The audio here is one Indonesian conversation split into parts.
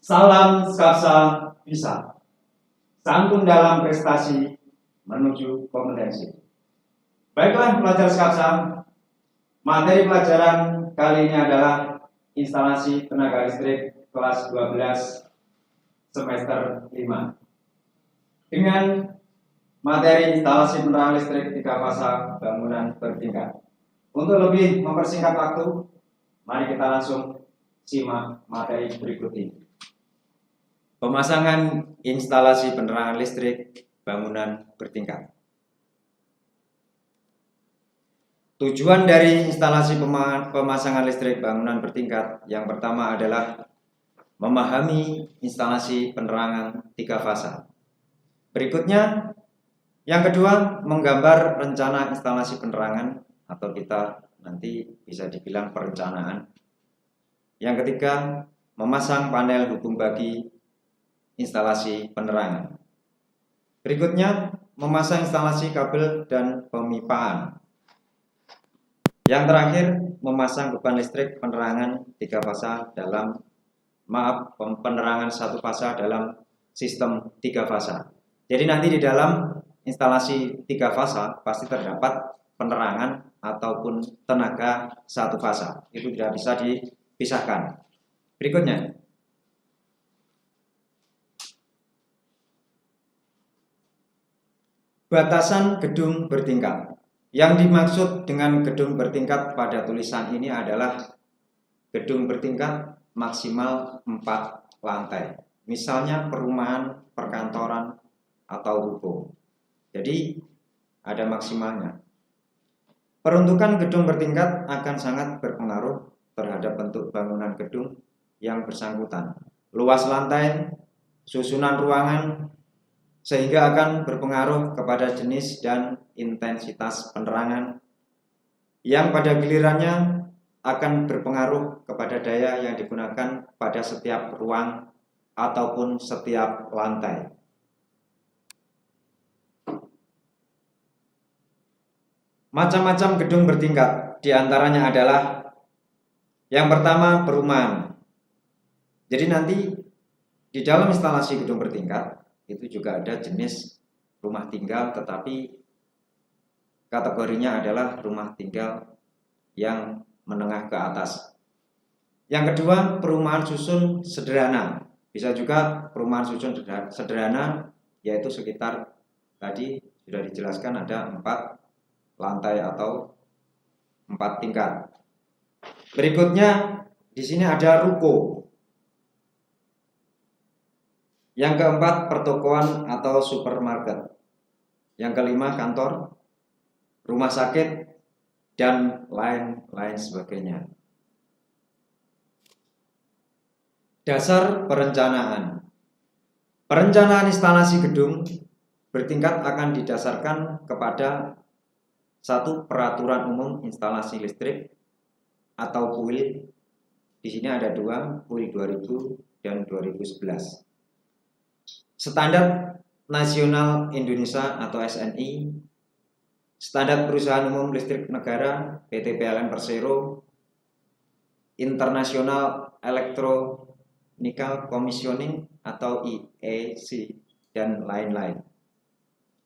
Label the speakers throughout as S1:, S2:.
S1: Salam skapsa bisa. Santun dalam prestasi menuju kompetensi. Baiklah pelajar skapsa, materi pelajaran kali ini adalah instalasi tenaga listrik kelas 12 semester 5. Dengan materi instalasi penerangan listrik 3 fasa bangunan bertingkat. Untuk lebih mempersingkat waktu, mari kita langsung simak materi berikut ini. Pemasangan instalasi penerangan listrik bangunan bertingkat. Tujuan dari instalasi pemasangan listrik bangunan bertingkat yang pertama adalah memahami instalasi penerangan 3 fasa. Berikutnya, yang kedua, menggambar rencana instalasi penerangan atau kita nanti bisa dibilang perencanaan. Yang ketiga, memasang panel hubung bagi instalasi penerangan. Berikutnya, memasang instalasi kabel dan pemipaan. Yang terakhir, memasang beban listrik penerangan 3 fasa dalam penerangan 1 fasa dalam sistem 3 fasa. Jadi nanti di dalam instalasi 3 fasa pasti terdapat penerangan ataupun tenaga 1 fasa. Itu tidak bisa dipisahkan. Berikutnya, batasan gedung bertingkat. Yang dimaksud dengan gedung bertingkat pada tulisan ini adalah gedung bertingkat maksimal 4 lantai. Misalnya perumahan, perkantoran, atau ruko. Jadi ada maksimalnya. Peruntukan gedung bertingkat akan sangat berpengaruh terhadap bentuk bangunan gedung yang bersangkutan. Luas lantai, susunan ruangan, sehingga akan berpengaruh kepada jenis dan intensitas penerangan yang pada gilirannya akan berpengaruh kepada daya yang digunakan pada setiap ruang ataupun setiap lantai. Macam-macam gedung bertingkat, diantaranya adalah yang pertama perumahan. Jadi nanti di dalam instalasi gedung bertingkat itu juga ada jenis rumah tinggal, tetapi kategorinya adalah rumah tinggal yang menengah ke atas. Yang kedua, perumahan susun sederhana. Bisa juga perumahan susun sederhana, yaitu sekitar tadi sudah dijelaskan ada 4 lantai atau 4 tingkat. Berikutnya, di sini ada ruko. Yang keempat, pertokoan atau supermarket. Yang kelima, kantor, rumah sakit, dan lain-lain sebagainya. Dasar perencanaan. Perencanaan instalasi gedung bertingkat akan didasarkan kepada 1 peraturan umum instalasi listrik atau PUIL. Di sini ada 2, PUIL 2000 dan 2011. Standar Nasional Indonesia atau SNI, Standar Perusahaan Umum Listrik Negara PT PLN Persero, International Electronical Commissioning atau IEC, dan lain-lain.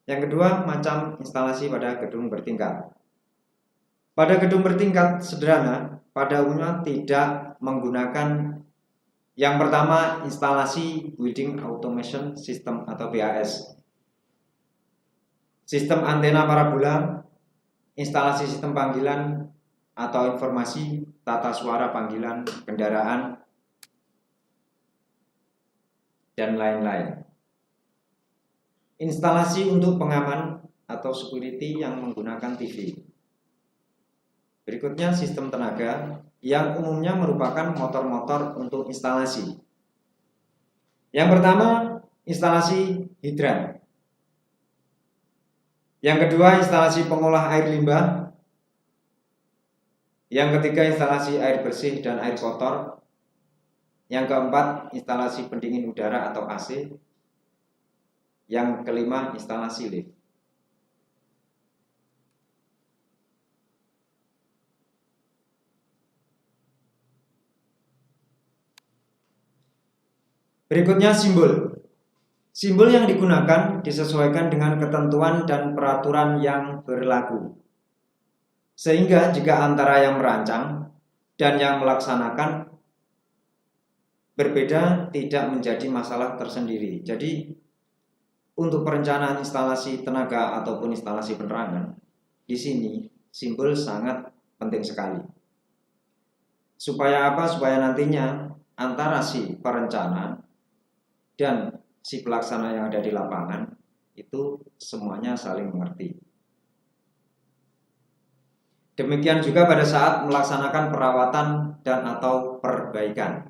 S1: Yang kedua, macam instalasi pada gedung bertingkat. Pada gedung bertingkat sederhana, pada umumnya tidak menggunakan yang pertama instalasi Building Automation System atau BAS, sistem antena parabola, instalasi sistem panggilan atau informasi tata suara panggilan kendaraan, dan lain-lain. Instalasi untuk pengaman atau security yang menggunakan TV. Berikutnya sistem tenaga yang umumnya merupakan motor-motor untuk instalasi. Yang pertama, instalasi hidran. Yang kedua, instalasi pengolah air limbah. Yang ketiga, instalasi air bersih dan air kotor. Yang keempat, instalasi pendingin udara atau AC. Yang kelima, instalasi lift. Berikutnya simbol. Simbol yang digunakan disesuaikan dengan ketentuan dan peraturan yang berlaku. Sehingga jika antara yang merancang dan yang melaksanakan berbeda, tidak menjadi masalah tersendiri. Jadi untuk perencanaan instalasi tenaga ataupun instalasi penerangan, di sini simbol sangat penting sekali. Supaya apa? Supaya nantinya antara si perencana dan si pelaksana yang ada di lapangan itu semuanya saling mengerti. Demikian juga pada saat melaksanakan perawatan dan atau perbaikan.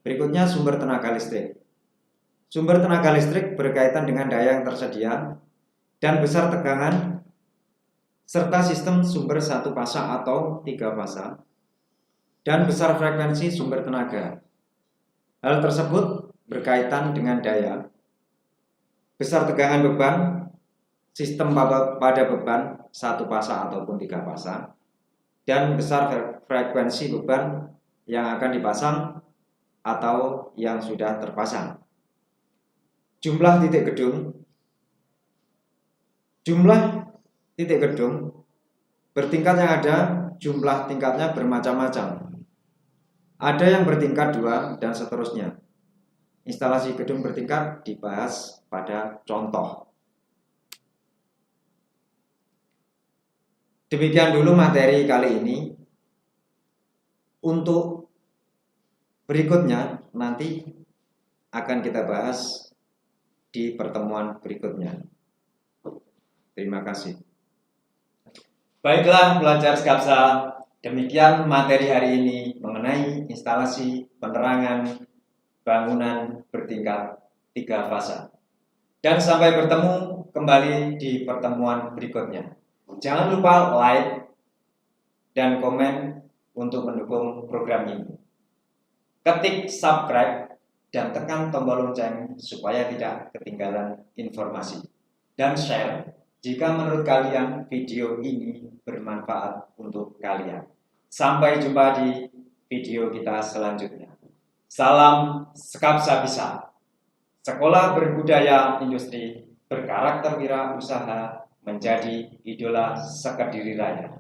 S1: Berikutnya sumber tenaga listrik. Sumber tenaga listrik berkaitan dengan daya yang tersedia dan besar tegangan serta sistem sumber satu fasa atau tiga fasa dan besar frekuensi sumber tenaga. Hal tersebut berkaitan dengan daya, besar tegangan beban, sistem pada beban satu fasa ataupun tiga fasa, dan besar frekuensi beban yang akan dipasang atau yang sudah terpasang. Jumlah titik gedung. Jumlah titik gedung bertingkat yang ada, jumlah tingkatnya bermacam-macam. Ada yang bertingkat 2 dan seterusnya. Instalasi gedung bertingkat dibahas pada contoh. Demikian dulu materi kali ini. Untuk berikutnya nanti akan kita bahas di pertemuan berikutnya. Terima kasih. Baiklah pelajar Skapsa, demikian materi hari ini mengenai instalasi penerangan bangunan bertingkat 3 fasa. Dan sampai bertemu kembali di pertemuan berikutnya. Jangan lupa like dan komen untuk mendukung program ini. Ketik subscribe dan tekan tombol lonceng supaya tidak ketinggalan informasi. Dan share jika menurut kalian video ini bermanfaat untuk kalian. Sampai jumpa di video kita selanjutnya. Salam Skapsa Bisa. Sekolah berbudaya industri berkarakter wirausaha menjadi idola sekediri raya.